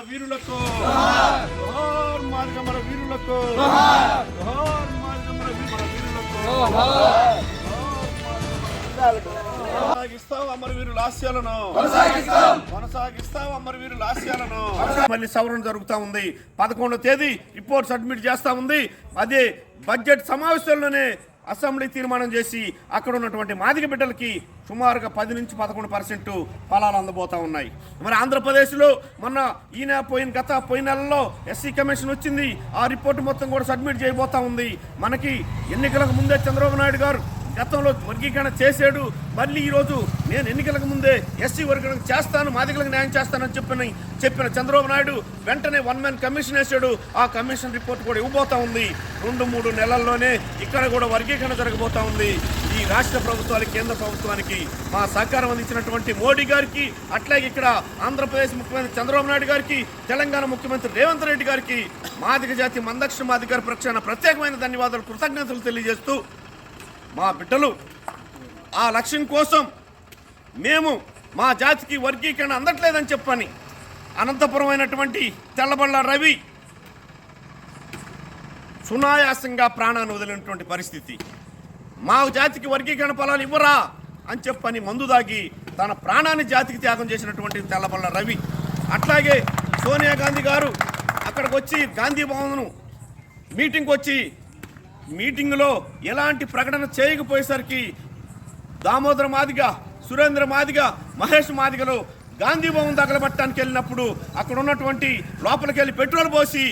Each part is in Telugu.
వీరులకు జోహార్ మాదిగమర వీరులకు జోహార్ మాదిగమర వీరులకు కొనసాగిస్తాం అమరవీరుల ఆశయాలను కొనసాగిస్తాం అమరవీరుల ఆశయాలను. మళ్ళీ సవరణ జరుగుతూ ఉంది. 11వ తేదీ రిపోర్ట్ సబ్మిట్ చేస్తా ఉంది. అదే బడ్జెట్ సమావేశంలోనే అసెంబ్లీ తీర్మానం చేసి అక్కడ ఉన్నటువంటి మాదిగ బిడ్డలకి సుమారుగా 10 నుంచి 11% ఫలాలు అందబోతా ఉన్నాయి. మరి ఆంధ్రప్రదేశ్లో మొన్న పోయిన నెలలో ఎస్సీ కమిషన్ వచ్చింది. ఆ రిపోర్టు మొత్తం కూడా సబ్మిట్ చేయబోతా ఉంది. మనకి ఎన్నికలకు ముందే చంద్రబాబు నాయుడు గారు గతంలో వర్గీకరణ చేశాడు. మళ్ళీ ఈరోజు నేను ఎన్నికలకు ముందే ఎస్సీ వర్గీకరణ చేస్తాను, మాదిగలకు న్యాయం చేస్తానని చెప్పిన చంద్రబాబు నాయుడు వెంటనే 1 మ్యాన్ కమిషన్ వేశాడు. ఆ కమిషన్ రిపోర్ట్ కూడా ఇవ్వబోతా ఉంది. 2-3 నెలల్లోనే ఇక్కడ కూడా వర్గీకరణ జరగబోతా ఉంది. ఈ రాష్ట్ర ప్రభుత్వానికి, కేంద్ర ప్రభుత్వానికి మా సహకారం అందించినటువంటి మోడీ గారికి, అట్లాగే ఇక్కడ ఆంధ్రప్రదేశ్ ముఖ్యమంత్రి చంద్రబాబు నాయుడు గారికి, తెలంగాణ ముఖ్యమంత్రి రేవంత్ రెడ్డి గారికి, మాదిగ జాతి మందక్ష మాదిగ గారి పక్షాన ప్రత్యేకమైన ధన్యవాదాలు, కృతజ్ఞతలు తెలియజేస్తూ మా బిడ్డలు ఆ లక్ష్యం కోసం మేము మా జాతికి వర్గీకరణ అందట్లేదని చెప్పని అనంతపురం అయినటువంటి తెల్లబళ్ళ రవి సునాయాసంగా ప్రాణాన్ని వదిలినటువంటి పరిస్థితి. మా జాతికి వర్గీకరణ ఫలాలు ఇవ్వరా అని చెప్పని మందు దాగి తన ప్రాణాన్ని జాతికి త్యాగం చేసినటువంటి తెల్లబళ్ళ రవి. అట్లాగే సోనియా గాంధీ గారు అక్కడికి వచ్చి గాంధీ భవన్ మీటింగ్కి వచ్చి మీటింగ్లో ఎలాంటి ప్రకటన చేయకపోయేసరికి దామోదర మాదిగ, సురేంద్ర మాదిగ, మహేష్ మాదిగలు గాంధీ భవన్ తగలబట్టడానికి వెళ్ళినప్పుడు అక్కడ ఉన్నటువంటి లోపలికి వెళ్ళి పెట్రోల్ పోసి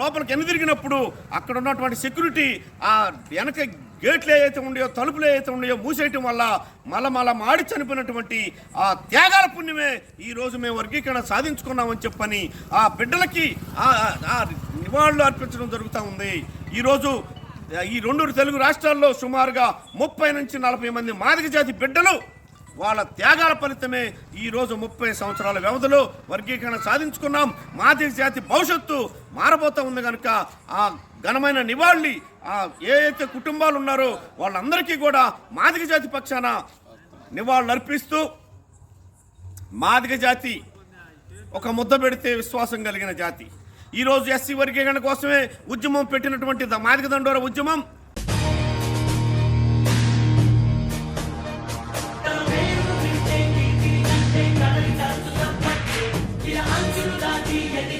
లోపలికి తిరిగినప్పుడు అక్కడ ఉన్నటువంటి సెక్యూరిటీ ఆ వెనక గేట్లు ఏవైతే ఉన్నాయో, తలుపులు ఏవైతే ఉన్నాయో మూసేయటం వల్ల మళ్ళా మాడి చనిపోయినటువంటి ఆ త్యాగాల పుణ్యమే ఈరోజు మేము వర్గీకరణ సాధించుకున్నామని చెప్పని ఆ బిడ్డలకి నివాళులు అర్పించడం జరుగుతూ ఉంది. ఈరోజు ఈ 2 తెలుగు రాష్ట్రాల్లో సుమారుగా 30 నుంచి 40 మంది మాదిగ జాతి బిడ్డలు వాళ్ళ త్యాగాల ఫలితమే ఈరోజు 30 సంవత్సరాల వ్యవధిలో వర్గీకరణ సాధించుకున్నాం. మాదిగ జాతి భవిష్యత్తు మారబోతూ ఉంది కనుక ఆ ఘనమైన నివాళి ఏదైతే కుటుంబాలు ఉన్నారో వాళ్ళందరికీ కూడా మాదిగ జాతి పక్షాన నివాళులు అర్పిస్తూ, మాదిగ జాతి ఒక ముద్ద పెడితే విశ్వాసం కలిగిన జాతి. ఈరోజు ఎస్సీ వర్గీకరణ కోసమే ఉద్యమం పెట్టినటువంటి మాదిగ దండోర ఉద్యమం Yeah.